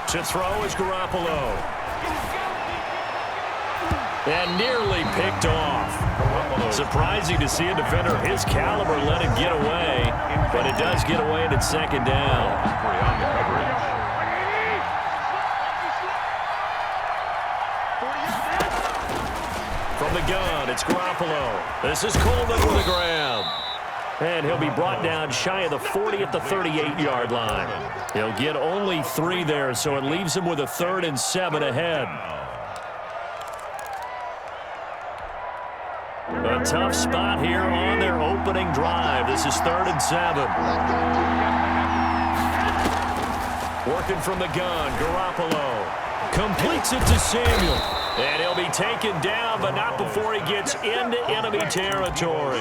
To throw is Garoppolo. And nearly picked off. Surprising to see a defender of his caliber let it get away, but it does get away and it's second down. From the gun, it's Garoppolo. This is Coleman with a grab. And he'll be brought down shy of the 40 at the 38-yard line. He'll get only 3 there, so it leaves him with a 3rd and 7 ahead. A tough spot here on their opening drive. This is 3rd and 7. Working from the gun, Garoppolo completes it to Samuel. And he'll be taken down, but not before he gets into enemy territory.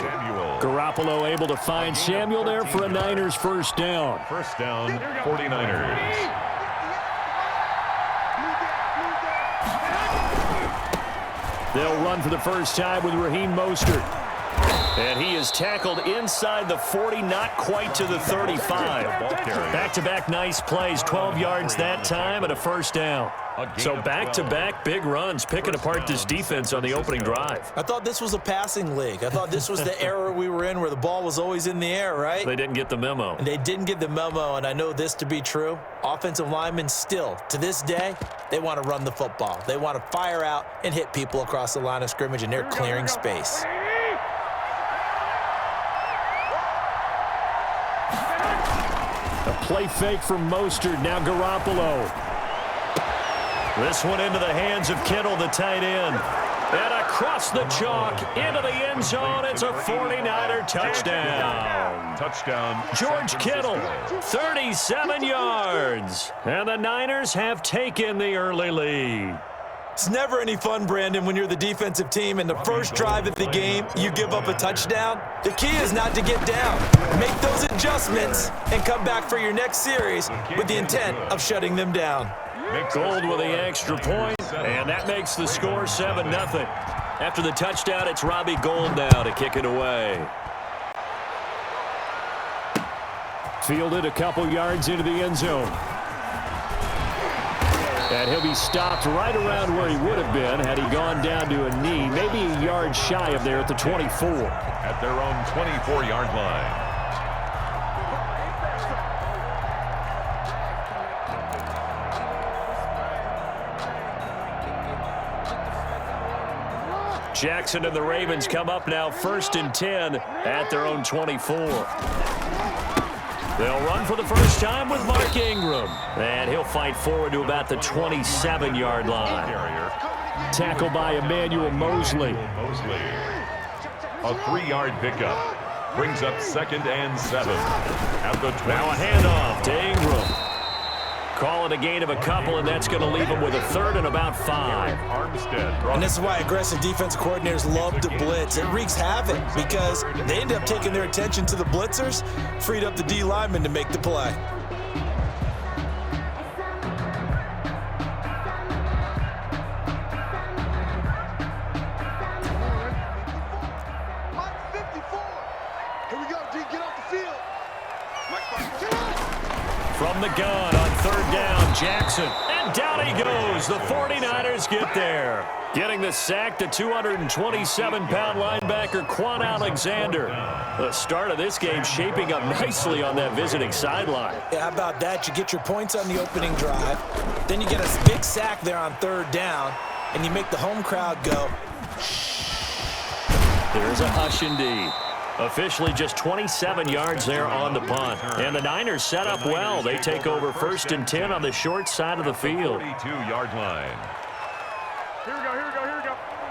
Garoppolo able to find Samuel there for a Niners first down. First down, 49ers. They'll run for the first time with Raheem Mostert. And he is tackled inside the 40, not quite to the 35. Back-to-back nice plays, 12 yards that time and a first down. So back-to-back big runs, picking apart this defense on the opening drive. I thought this was a passing league. I thought this was the era we were in where the ball was always in the air, right? They didn't get the memo. And they didn't get the memo, and I know this to be true. Offensive linemen still, to this day, they want to run the football. They want to fire out and hit people across the line of scrimmage, and they're clearing space. A play fake from Mostert, now Garoppolo. This one into the hands of Kittle, the tight end. And across the chalk, into the end zone, it's a 49er touchdown. Touchdown. George Kittle, 37 yards. And the Niners have taken the early lead. It's never any fun, Brandon, when you're the defensive team and the first drive of the game, you give up a touchdown. The key is not to get down. Make those adjustments and come back for your next series with the intent of shutting them down. Gold with the extra point, and that makes the score 7-0. After the touchdown, it's Robbie Gould now to kick it away. Fielded a couple yards into the end zone. And he'll be stopped right around where he would have been had he gone down to a knee, maybe a yard shy of there at the 24. At their own 24-yard line. Jackson and the Ravens come up now 1st and 10 at their own 24. They'll run for the first time with Mark Ingram. And he'll fight forward to about the 27-yard line. Tackled by Emmanuel Mosley. A 3-yard pickup. Brings up 2nd and 7. At the 20. Now a handoff to Ingram. Call it a gain of a couple, and that's going to leave him with a 3rd and about 5. And this is why aggressive defensive coordinators love to blitz. It wreaks havoc because they end up taking their attention to the blitzers, freed up the D lineman to make the play. From the gun on 3rd down, Jackson. And down he goes. The 49ers get there. Getting the sack, the 227-pound linebacker, Quan Alexander. The start of this game shaping up nicely on that visiting sideline. Yeah, how about that? You get your points on the opening drive. Then you get a big sack there on 3rd down. And you make the home crowd go, There's a hush indeed. Officially just 27 yards there on the punt. And the Niners set up well. They take over 1st and 10 on the short side of the field. 42-yard line. Here we go.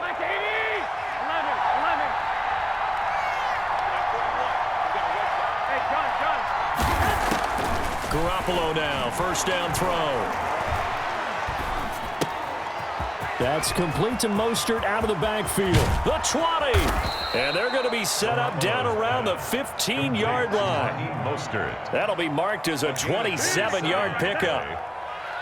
Like 80! 11. Hey, John. Garoppolo now, 1st down throw. That's complete to Mostert out of the backfield. The 20. And they're going to be set up down around the 15-yard line. Mostert. That'll be marked as a 27-yard pickup.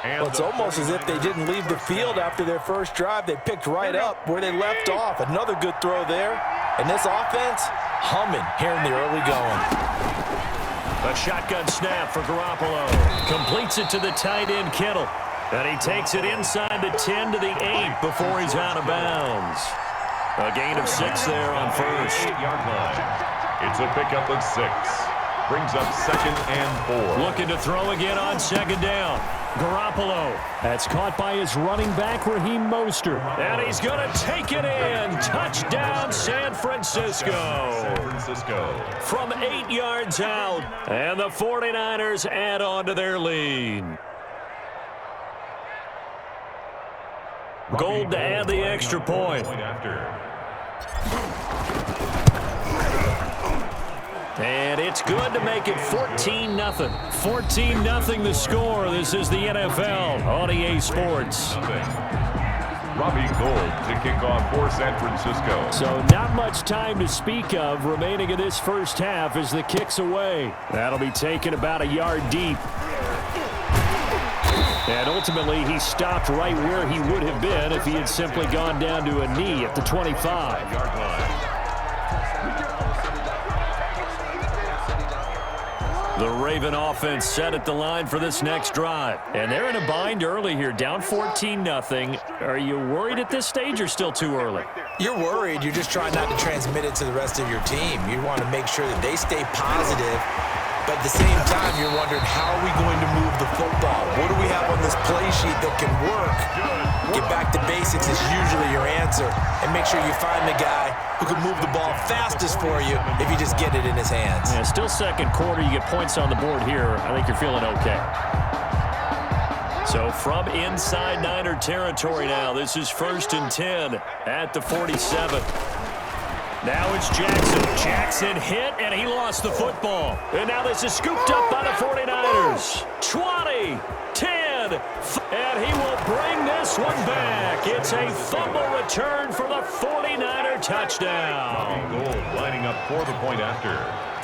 well, it's almost as if they didn't leave the field after their first drive. They picked right up where they left off. Another good throw there. And this offense, humming here in the early going. A shotgun snap for Garoppolo. Completes it to the tight end, Kittle. And he takes it inside the 10 to the 8 before he's out of bounds. A gain of 6 there on first. 8-yard line. It's a pickup of 6. Brings up 2nd and 4. Looking to throw again on 2nd down. Garoppolo. That's caught by his running back, Raheem Mostert. And he's going to take it in. Touchdown, San Francisco. San Francisco. From 8 yards out. And the 49ers add on to their lead. Gold to add the extra point. And it's good to make it 14-0. 14-0 the score. This is the NFL on EA Sports. Robbie Gould to kick off for San Francisco. So not much time to speak of remaining in this first half as the kick's away. That'll be taken about a yard deep. And ultimately, he stopped right where he would have been if he had simply gone down to a knee at the 25. The Raven offense set at the line for this next drive. And they're in a bind early here, down 14-0. Are you worried at this stage or still too early? You're worried. You're just trying not to transmit it to the rest of your team. You want to make sure that they stay positive. But at the same time, you're wondering, how are we going to move the football? What do we have on this play sheet that can work? Get back to basics is usually your answer. And make sure you find the guy who can move the ball fastest for you if you just get it in his hands. Yeah, still second quarter. You get points on the board here. I think you're feeling okay. So from inside Niner territory now, this is 1st and 10 at the 47. Now it's Jackson. Jackson hit, and he lost the football. And now this is scooped up by the 49ers. 20, 10, and he will bring this one back. It's a fumble return for the 49er touchdown. Gould lining up for the point after.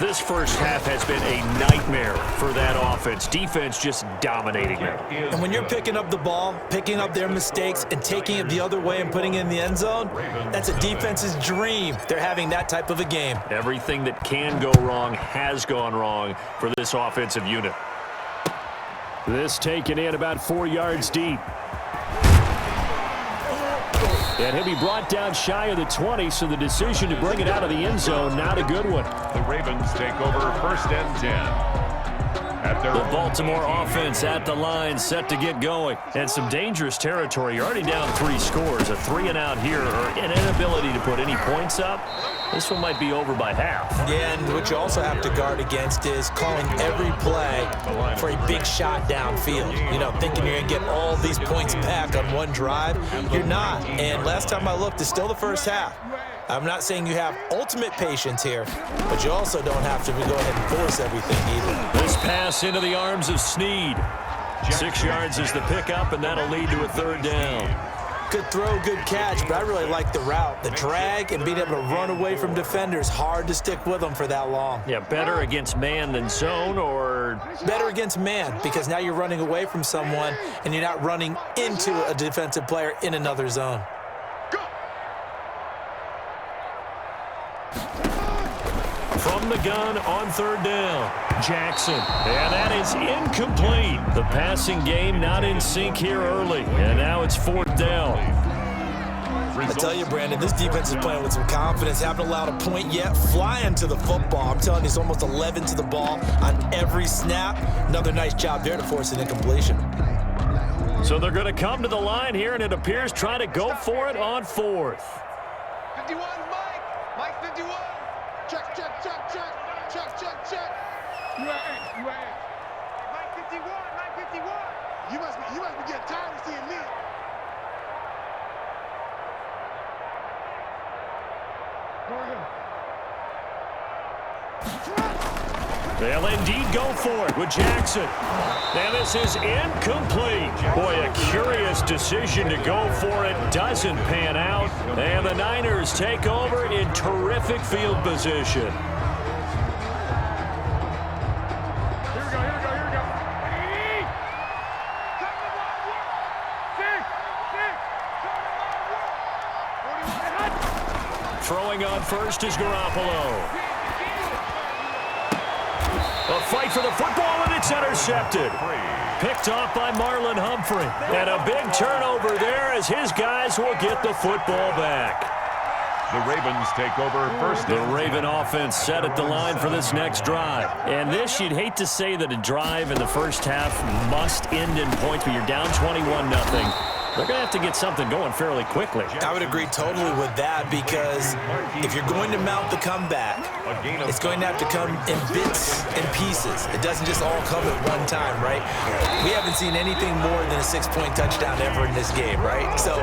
This first half has been a nightmare for that offense. Defense just dominating them. And when you're picking up the ball, picking up their mistakes, and taking it the other way and putting it in the end zone, that's a defense's dream. They're having that type of a game. Everything that can go wrong has gone wrong for this offensive unit. This taken in about 4 yards deep. And he'll be brought down shy of the 20, so the decision to bring it out of the end zone, not a good one. The Ravens take over 1st and 10. The Baltimore offense at the line, set to get going. And some dangerous territory. You're already down 3 scores. A 3-and-out here, or an inability to put any points up. This one might be over by half. Yeah, and what you also have to guard against is calling every play for a big shot downfield. You know, thinking you're going to get all these points back on one drive. You're not. And last time I looked, it's still the first half. I'm not saying you have ultimate patience here, but you also don't have to go ahead and force everything either. This pass into the arms of Snead. 6 yards is the pickup, and that'll lead to a 3rd down. Good throw, good catch, but I really like the route. The drag and being able to run away from defenders, hard to stick with them for that long. Yeah, better against man than zone, or? Better against man, because now you're running away from someone and you're not running into a defensive player in another zone. From the gun on 3rd down, Jackson. And that is incomplete. The passing game not in sync here early. And now it's 4th down. I tell you, Brandon, this defense is playing with some confidence. Haven't allowed a point yet. Flying to the football. I'm telling you, it's almost 11 to the ball on every snap. Another nice job there to force an incompletion. So they're going to come to the line here, and it appears trying to go for it on 4th. 51, Mike 51. Check. You ain't. Mike 51. You must be getting tired of seeing me. Go ahead. They'll indeed go for it with Jackson. And this is incomplete. Boy, a curious decision to go for it. Doesn't pan out. And the Niners take over in terrific field position. Throwing on first is Garoppolo. A fight for the football, and it's intercepted. Picked off by Marlon Humphrey. And a big turnover there as his guys will get the football back. The Ravens take over first. The Raven offense set at the line for this next drive. And this, you'd hate to say that a drive in the first half must end in points, but you're down 21-0. They're going to have to get something going fairly quickly. I would agree totally with that, because if you're going to mount the comeback, it's going to have to come in bits and pieces. It doesn't just all come at one time, right? We haven't seen anything more than a 6-point touchdown ever in this game, right? So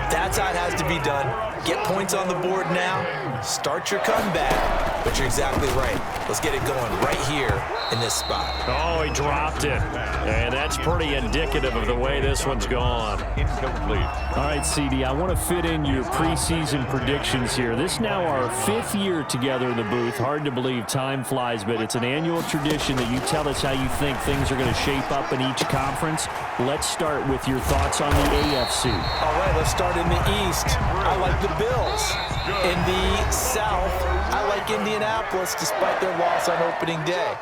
that's how it has to be done. Get points on the board now. Start your comeback. But you're exactly right. Let's get it going right here in this spot. Oh, he dropped it. And that's pretty indicative of the way this one's gone. Incomplete. All right, CD, I want to fit in your preseason predictions here. This is now our 5th year together in the booth. Hard to believe time flies, but it's an annual tradition that you tell us how you think things are going to shape up in each conference. Let's start with your thoughts on the AFC. All right, let's start in the East. I like the Bills. In the South, I like Indianapolis despite their loss on opening day.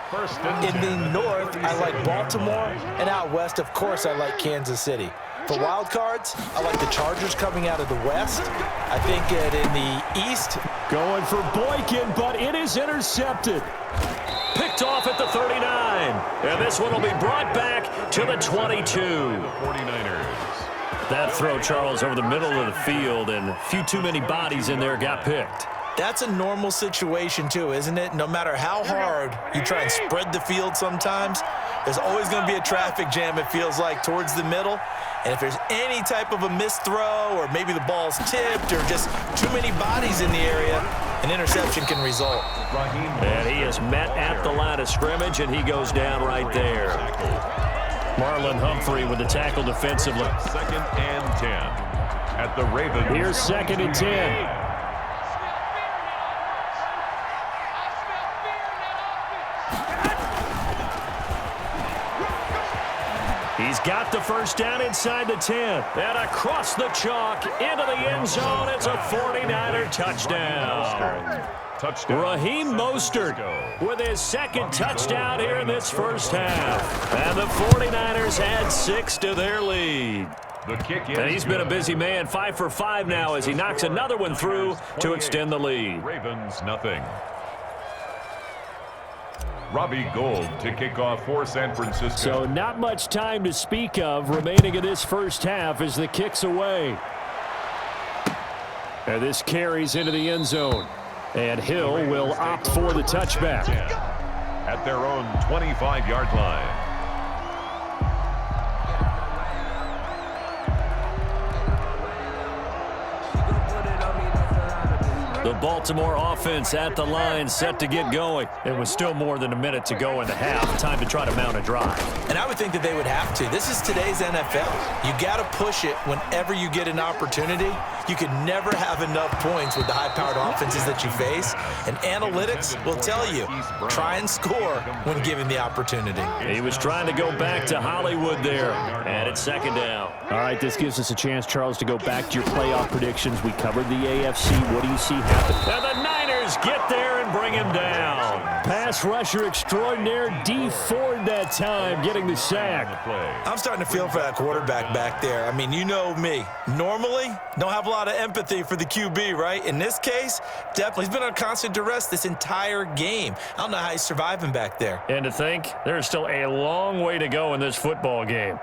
In the North, I like Baltimore. And out West, of course, I like Kansas City. For wild cards, I like the Chargers coming out of the West. I think that in the East, going for Boykin, but it is intercepted. Picked off at the 39. And this one will be brought back to the 22. The 49ers. That throw, Charles, over the middle of the field, and a few too many bodies in there got picked. that's a normal situation too, isn't it? No matter how hard you try and spread the field sometimes, there's always going to be a traffic jam, it feels like, towards the middle. And if there's any type of a missed throw, or maybe the ball's tipped, or just too many bodies in the area, an interception can result. And he is met at the line of scrimmage, and he goes down right there. Marlon Humphrey with the tackle defensively. 2nd and 10 at the Ravens. Here's 2nd and 10. He's got the first down inside the 10. And across the chalk into the end zone. It's a 49er touchdown. Raheem Mostert with his 2nd touchdown here in this first half. And the 49ers add 6 to their lead. And he's been a busy man, 5 for 5 now as he knocks another one through to extend the lead. Ravens nothing. Robbie Gould to kick off for San Francisco. So not much time to speak of remaining in this first half as the kick's away. And this carries into the end zone. And Hill will opt for the touchback. At their own 25-yard line. The Baltimore offense at the line set to get going. It was still more than a minute to go in the half. Time to try to mount a drive. And I would think that they would have to. This is today's NFL. You got to push it whenever you get an opportunity. You could never have enough points with the high-powered offenses that you face. And analytics will tell you, try and score when given the opportunity. He was trying to go back to Hollywood there. And it's 2nd down. All right, this gives us a chance, Charles, to go back to your playoff predictions. We covered the AFC. What do you see happen? And the Niners get there and bring him down. Pass rusher extraordinaire, D Ford that time, getting the sack. I'm starting to feel for that quarterback back there. I mean, you know me. Normally, don't have a lot of empathy for the QB, right? In this case, definitely. He's been on constant duress this entire game. I don't know how he's surviving back there. And to think, there's still a long way to go in this football game.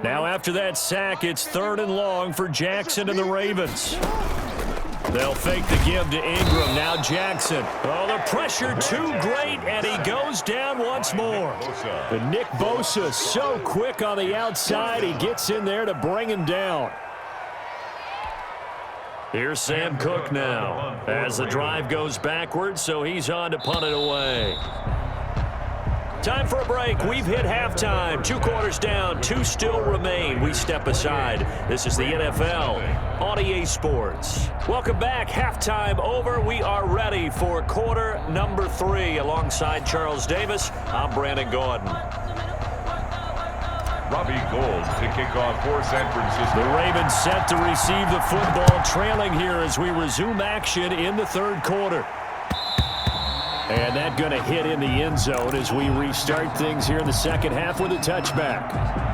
Now after that sack, it's 3rd and long for Jackson and the Ravens. They'll fake the give to Ingram. Now Jackson. Oh, the pressure too great, and he goes down once more. But Nick Bosa so quick on the outside, he gets in there to bring him down. Here's Sam Cook now as the drive goes backwards, so he's on to punt it away. Time for a break. We've hit halftime. 2 quarters down. 2 still remain. We step aside. This is the NFL on EA Sports. Welcome back. Halftime over. We are ready for quarter number 3. Alongside Charles Davis, I'm Brandon Gordon. Robbie Gould to kick off for San Francisco. The Ravens set to receive the football, trailing here as we resume action in the third quarter. And that going to hit in the end zone as we restart things here in the second half with a touchback.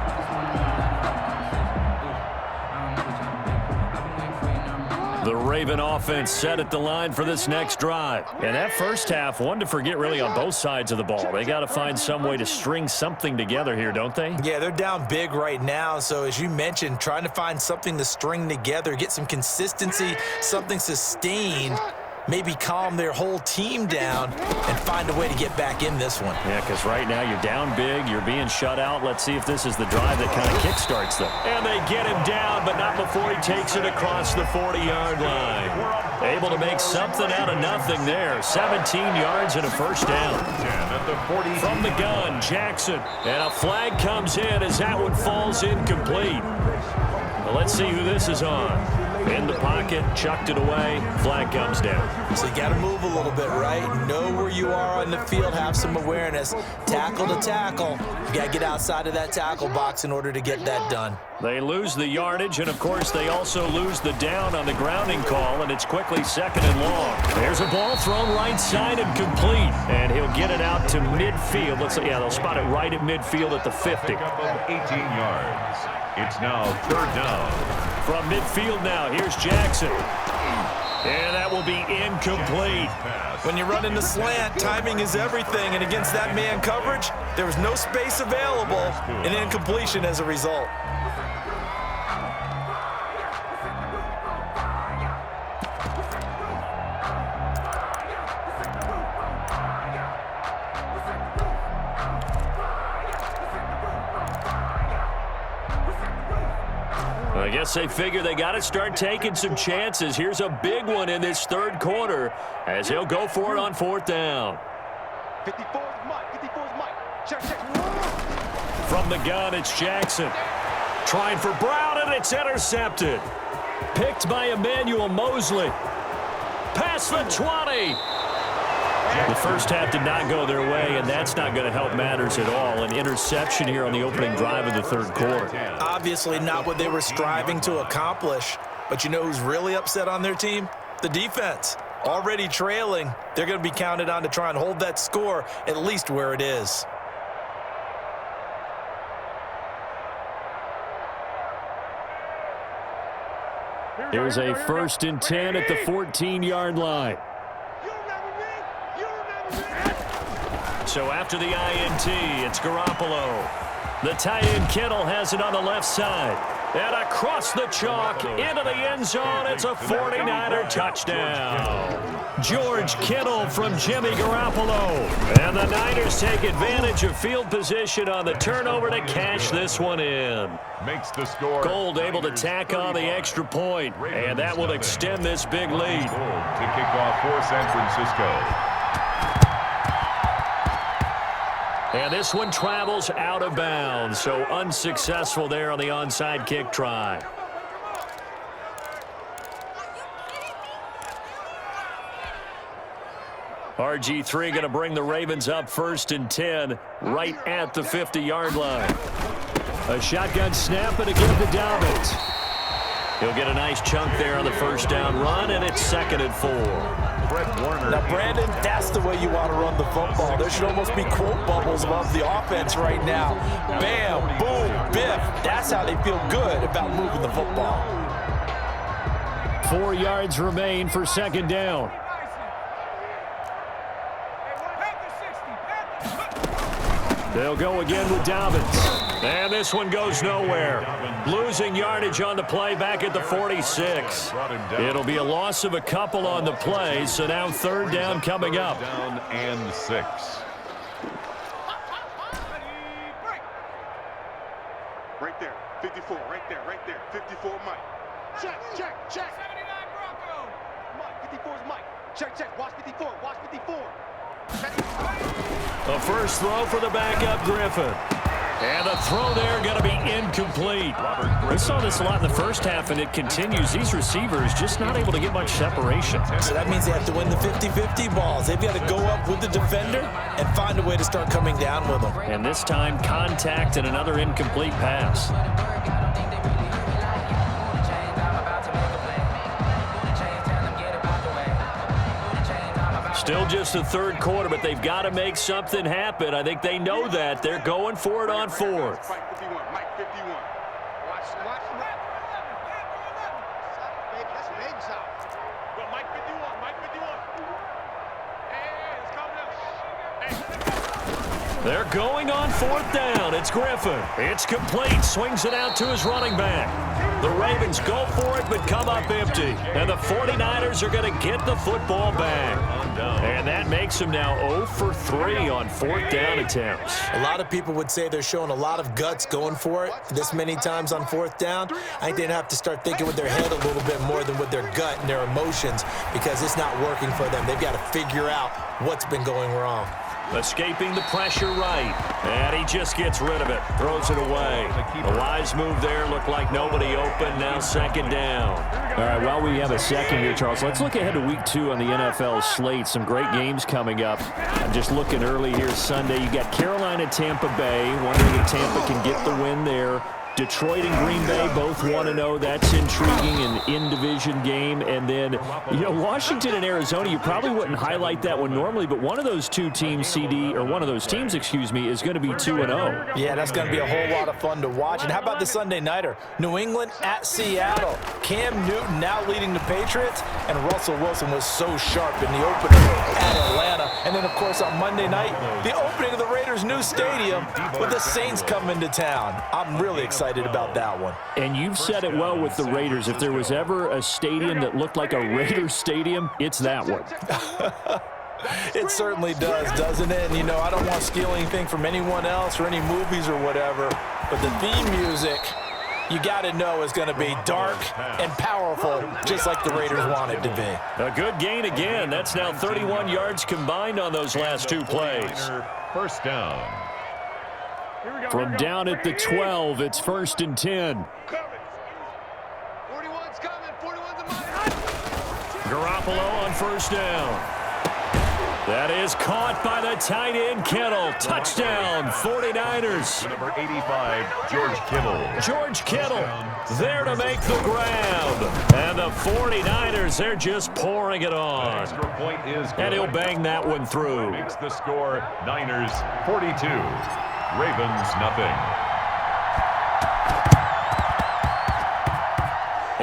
The Raven offense set at the line for this next drive. And that first half, one to forget really on both sides of the ball. They got to find some way to string something together here, don't they? Yeah, they're down big right now. So as you mentioned, trying to find something to string together, get some consistency, something sustained, maybe calm their whole team down and find a way to get back in this one. Yeah, because right now you're down big, you're being shut out. Let's see if this is the drive that kind of kickstarts them. And they get him down, but not before he takes it across the 40-yard line. Able to make something out of nothing there. 17 yards and a first down. From the gun, Jackson. And a flag comes in as that one falls incomplete. Well, let's see who this is on. In the pocket, chucked it away, flag comes down. So you got to move a little bit, right? Know where you are on the field, have some awareness. Tackle to tackle. You got to get outside of that tackle box in order to get that done. They lose the yardage, and of course they also lose the down on the grounding call, and it's quickly second and long. There's a ball thrown right side and complete, and he'll get it out to midfield. Let's see, yeah, they'll spot it right at midfield at the 50. Up of 18 yards. It's now third down. From midfield now, here's Jackson. And that will be incomplete. When you run in the slant, timing is everything, and against that man coverage, there was no space available, and incompletion as a result. I guess they figure they got to start taking some chances. Here's a big one in this third quarter as he'll go for it on fourth down. 54 is Mike. 54 is Mike. Check. From the gun, it's Jackson. Trying for Brown, and it's intercepted. Picked by Emmanuel Mosley. Past the 20. The first half did not go their way, and that's not going to help matters at all. An interception here on the opening drive of the third quarter. Obviously not what they were striving to accomplish. But you know who's really upset on their team? The defense. Already trailing. They're going to be counted on to try and hold that score at least where it is. Here's a 1st and 10 at the 14-yard line. So after the INT, it's Garoppolo. The tight end Kittle has it on the left side. And across the chalk, into the end zone, it's a 49er touchdown. George Kittle from Jimmy Garoppolo. And the Niners take advantage of field position on the turnover to cash this one in. Makes the score. Gould able to tack on the extra point, and that will extend this big lead. Gould to kick off for San Francisco. And this one travels out of bounds, so unsuccessful there on the onside kick try. RG3 going to bring the Ravens up 1st and 10 right at the 50-yard line. A shotgun snap and again to Dobbins. He'll get a nice chunk there on the first down run, and it's 2nd and 4. Now, Brandon, that's the way you want to run the football. There should almost be quote bubbles above the offense right now. Bam, boom, biff. That's how they feel good about moving the football. 4 yards remain for 2nd down. They'll go again with Dobbins. And this one goes nowhere. Losing yardage on the play back at the 46. It'll be a loss of a couple on the play, so now 3rd down coming up. Down and 6. Right there. 54. Right there. 54 Mike. Check. 79 Bronco. Mike. 54 is Mike. Check. Watch 54. Watch 54. A first throw for the backup Griffin. And the throw there going to be incomplete. We saw this a lot in the first half, and it continues. These receivers just not able to get much separation. So that means they have to win the 50-50 balls. They've got to go up with the defender and find a way to start coming down with them. And this time, contact and another incomplete pass. Still just the third quarter, but they've got to make something happen. I think they know that. They're going for it on fourth. Mike 51, Mike 51. Watch. That's Babe's out. Go, Mike 51, Mike 51. Hey, it's coming up. Hey. They're going on fourth down. It's Griffin. It's complete. Swings it out to his running back. The Ravens go for it, but come up empty. And the 49ers are going to get the football back. And that makes them now 0 for 3 on fourth down attempts. A lot of people would say they're showing a lot of guts going for it this many times on fourth down. I think they'd have to start thinking with their head a little bit more than with their gut and their emotions, because it's not working for them. They've got to figure out what's been going wrong. Escaping the pressure right. And he just gets rid of it. Throws it away. A wise move there. Looked like nobody open. Now second down. All right, while we have a second here, Charles, let's look ahead to week 2 on the NFL slate. Some great games coming up. I'm just looking early here Sunday. You got Carolina, Tampa Bay. Wondering if Tampa can get the win there. Detroit and Green Bay both 1-0. That's intriguing, an in-division game. And then, Washington and Arizona, you probably wouldn't highlight that one normally, but one of those teams, is going to be 2-0. Yeah, that's going to be a whole lot of fun to watch. And how about the Sunday nighter? New England at Seattle. Cam Newton now leading the Patriots, and Russell Wilson was so sharp in the opener at Atlanta. And then, of course, on Monday night, the opening of the Raiders' new stadium with the Saints coming to town. I'm really excited about that one. And you've said it well with the Raiders. If there was ever a stadium that looked like a Raiders stadium, it's that one. It certainly does, doesn't it? And, I don't want to steal anything from anyone else or any movies or whatever, but the theme music, you got to know, is going to be dark and powerful, just like the Raiders want it to be. A good gain again. That's now 31 yards combined on those last two plays. First down. From down at the 12, it's 1st and 10. 41's coming. 41's a mile. Garoppolo on first down. That is caught by the tight end, Kittle. Touchdown, 49ers. Number 85, George Kittle. George Kittle there to make the grab. And the 49ers, they're just pouring it on. Extra point is good. And he'll bang that one through. Makes the score Niners 42. Ravens nothing.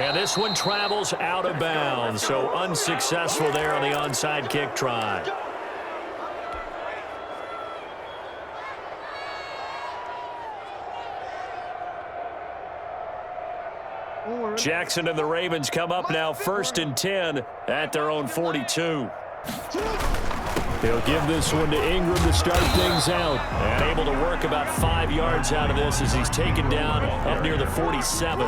And this one travels out of bounds, so unsuccessful there on the onside kick try. Jackson and the Ravens come up now 1st and 10 at their own 42. He'll give this one to Ingram to start things out. And able to work about 5 yards out of this as he's taken down up near the 47.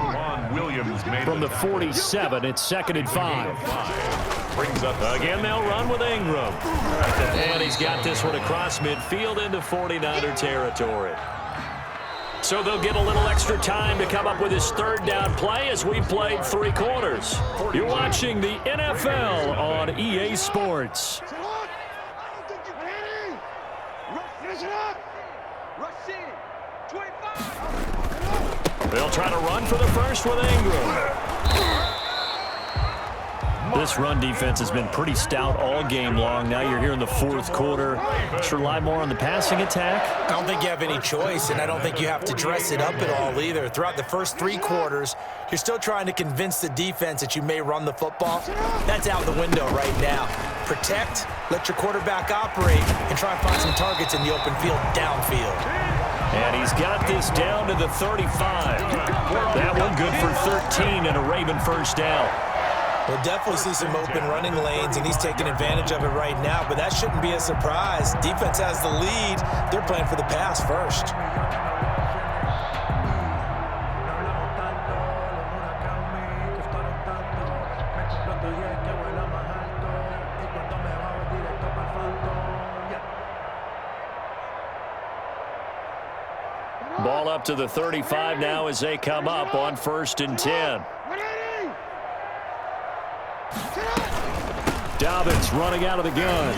From the 47, it's 2nd and 5. Brings up Again, they'll run with Ingram. And he's got this one across midfield into 49er territory. So they'll get a little extra time to come up with his 3rd down play as we've played 3 quarters. You're watching the NFL on EA Sports. They'll try to run for the first with Ingram. This run defense has been pretty stout all game long. Now you're here in the 4th quarter. Let's rely more on the passing attack. I don't think you have any choice, and I don't think you have to dress it up at all either. Throughout the first 3 quarters, you're still trying to convince the defense that you may run the football. That's out the window right now. Protect, let your quarterback operate, and try and find some targets in the open field downfield. And he's got this down to the 35. That one good for 13 and a Raven first down. We'll definitely see some open running lanes, and he's taking advantage of it right now, but that shouldn't be a surprise. Defense has the lead. They're playing for the pass first. up to the 35 now as they come up on 1st and 10. Dobbins running out of the gun.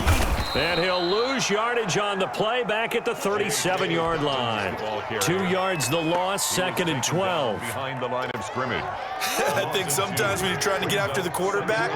And he'll lose yardage on the play back at the 37-yard line. 2 yards the loss, 2nd and 12. Behind the line of scrimmage. I think sometimes when you're trying to get after the quarterback,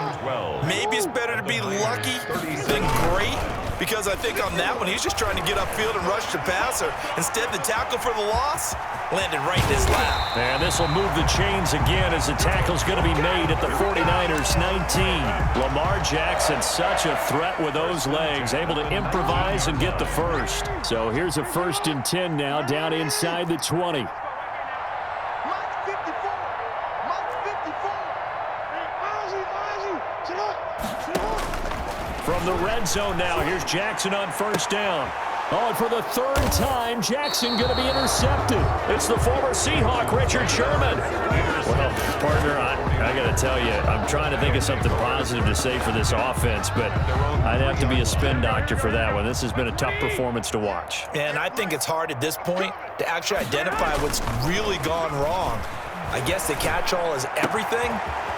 maybe it's better to be lucky than great. Because I think on that one, he's just trying to get upfield and rush the passer. Instead, the tackle for the loss landed right in his lap. And this will move the chains again as the tackle's going to be made at the 49ers 19. Lamar Jackson, such a threat with those legs, able to improvise and get the first. So here's a 1st and 10 now, down inside the 20. From the red zone now, here's Jackson on 1st down. Oh, and for the 3rd time, Jackson going to be intercepted. It's the former Seahawk, Richard Sherman. Well, partner, I got to tell you, I'm trying to think of something positive to say for this offense, but I'd have to be a spin doctor for that one. This has been a tough performance to watch. And I think it's hard at this point to actually identify what's really gone wrong. I guess the catch-all is everything.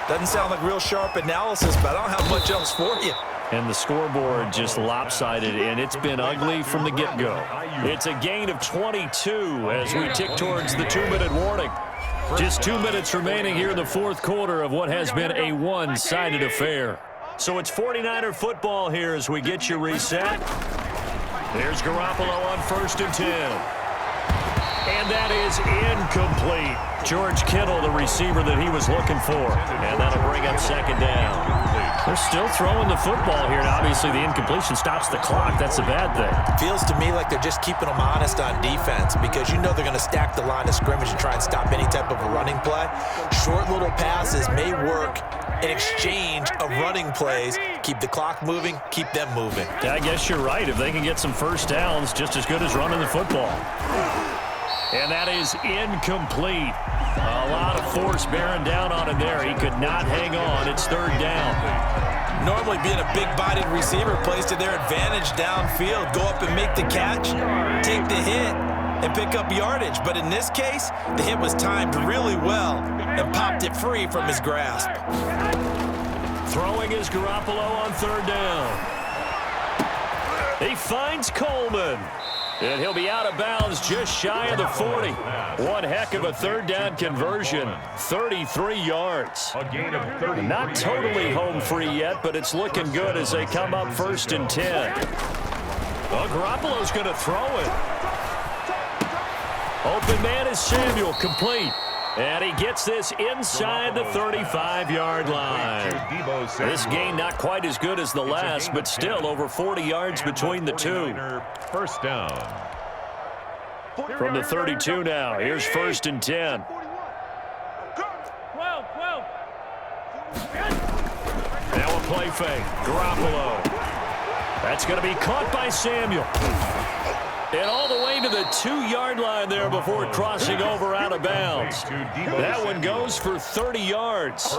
Doesn't sound like real sharp analysis, but I don't have much else for you. And the scoreboard just lopsided, and it's been ugly from the get-go. It's a gain of 22 as we tick towards the 2-minute warning. Just 2 minutes remaining here in the 4th quarter of what has been a one-sided affair. So it's 49er football here as we get you reset. There's Garoppolo on 1st and 10. And that is incomplete. George Kittle, the receiver that he was looking for. And that'll bring up 2nd down. They're still throwing the football here, and obviously the incompletion stops the clock. That's a bad thing. Feels to me like they're just keeping them honest on defense because you know they're going to stack the line of scrimmage and try and stop any type of a running play. Short little passes may work in exchange of running plays. Keep the clock moving, keep them moving. Yeah, I guess you're right. If they can get some 1st downs, just as good as running the football. And that is incomplete. A lot of force bearing down on him there. He could not hang on. It's 3rd down. Normally being a big-bodied receiver plays to their advantage downfield. Go up and make the catch, take the hit, and pick up yardage. But in this case, the hit was timed really well and popped it free from his grasp. Throwing is Garoppolo on 3rd down. He finds Coleman. And he'll be out of bounds just shy of the 40. One heck of a 3rd down conversion. 33 yards. A gain of 30. Not totally home free yet, but it's looking good as they come up 1st and 10. Well, Garoppolo's going to throw it. Open man is Samuel, complete. And he gets this inside the 35-yard line. This gain not quite as good as the last, but still over 40 yards between the two. 1st down. From the 32 now, here's 1st and 10. 12. Now a play fake. Garoppolo. That's going to be caught by Samuel. And all the way to the 2-yard line there before crossing over out of bounds. That one goes for 30 yards.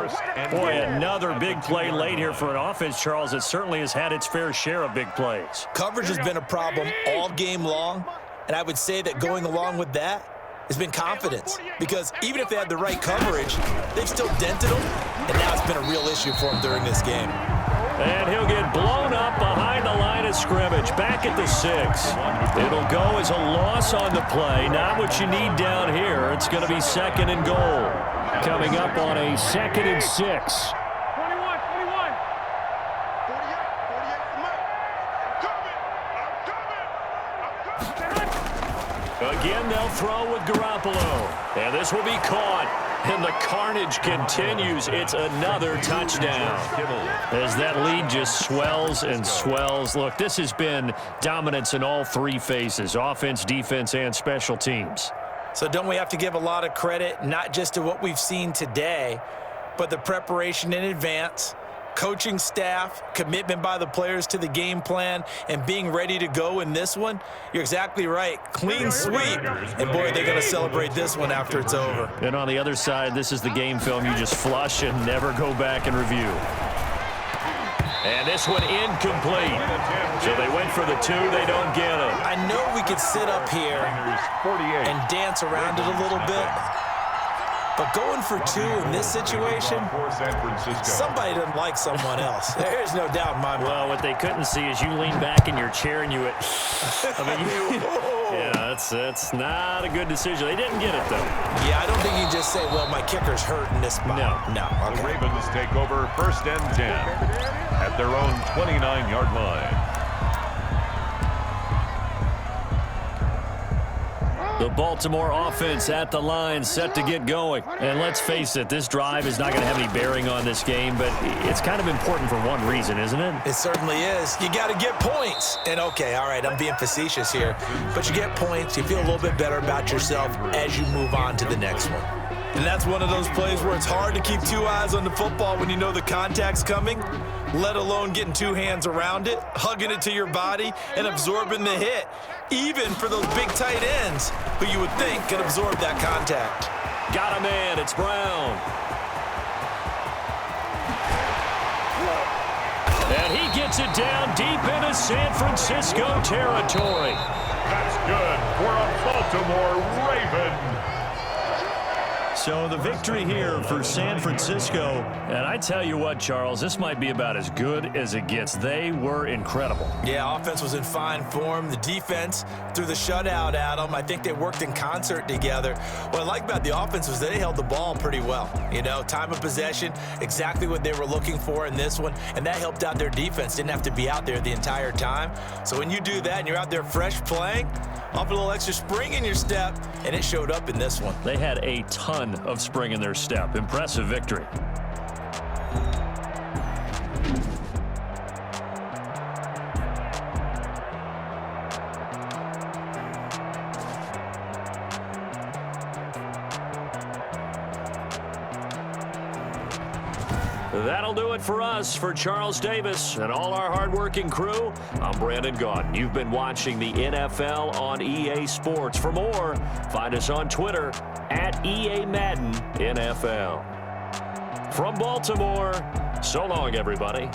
Boy, another big play late here for an offense, Charles. It certainly has had its fair share of big plays. Coverage has been a problem all game long, and I would say that going along with that has been confidence. Because even if they had the right coverage, they've still dented them, and now it's been a real issue for them during this game. And he'll get blown up behind the line of scrimmage, back at the 6. It'll go as a loss on the play. Not what you need down here. It's going to be 2nd and goal. Coming up on a 2nd and 6. 21. 48. Again, they'll throw with Garoppolo. And this will be caught. And the carnage continues. It's another touchdown. As that lead just swells and swells. Look, this has been dominance in all 3 phases. Offense, defense, and special teams. So don't we have to give a lot of credit, not just to what we've seen today, but the preparation in advance, coaching staff, commitment by the players to the game plan, and being ready to go in this one? You're exactly right. Clean sweep. And boy, they're going to celebrate this one after it's over. And on the other side, this is the game film you just flush and never go back and review. And this one incomplete. So they went for the 2. They don't get them. I know we could sit up here and dance around it a little bit, but going for 2 in this situation, somebody doesn't like someone else. There's no doubt in my mind. Well, what they couldn't see is you lean back in your chair and you went, yeah, that's not a good decision. They didn't get it, though. Yeah, I don't think you can just say, well, my kicker's hurt in this spot. No. Okay. The Ravens take over 1st and 10 at their own 29-yard line. The Baltimore offense at the line, set to get going. And let's face it, this drive is not going to have any bearing on this game, but it's kind of important for one reason, isn't it? It certainly is. You got to get points. And, okay, all right, I'm being facetious here, but you get points, you feel a little bit better about yourself as you move on to the next one. And that's one of those plays where it's hard to keep 2 eyes on the football when you know the contact's coming, let alone getting 2 hands around it, hugging it to your body, and absorbing the hit, even for those big tight ends who you would think could absorb that contact. Got a man. It's Brown. And he gets it down deep into San Francisco territory. That's good for a Baltimore Raven. So the victory here for San Francisco. And I tell you what, Charles, this might be about as good as it gets. They were incredible. Yeah, offense was in fine form. The defense threw the shutout at them. I think they worked in concert together. What I like about the offense was they held the ball pretty well. You know, time of possession, exactly what they were looking for in this one. And that helped out their defense. Didn't have to be out there the entire time. So when you do that and you're out there fresh playing, off a little extra spring in your step, and it showed up in this one. They had a ton of spring in their step. Impressive victory. That'll do it for us. For Charles Davis and all our hardworking crew, I'm Brandon Gaudin. You've been watching the NFL on EA Sports. For more, find us on Twitter at EA Madden NFL. From Baltimore, so long, everybody.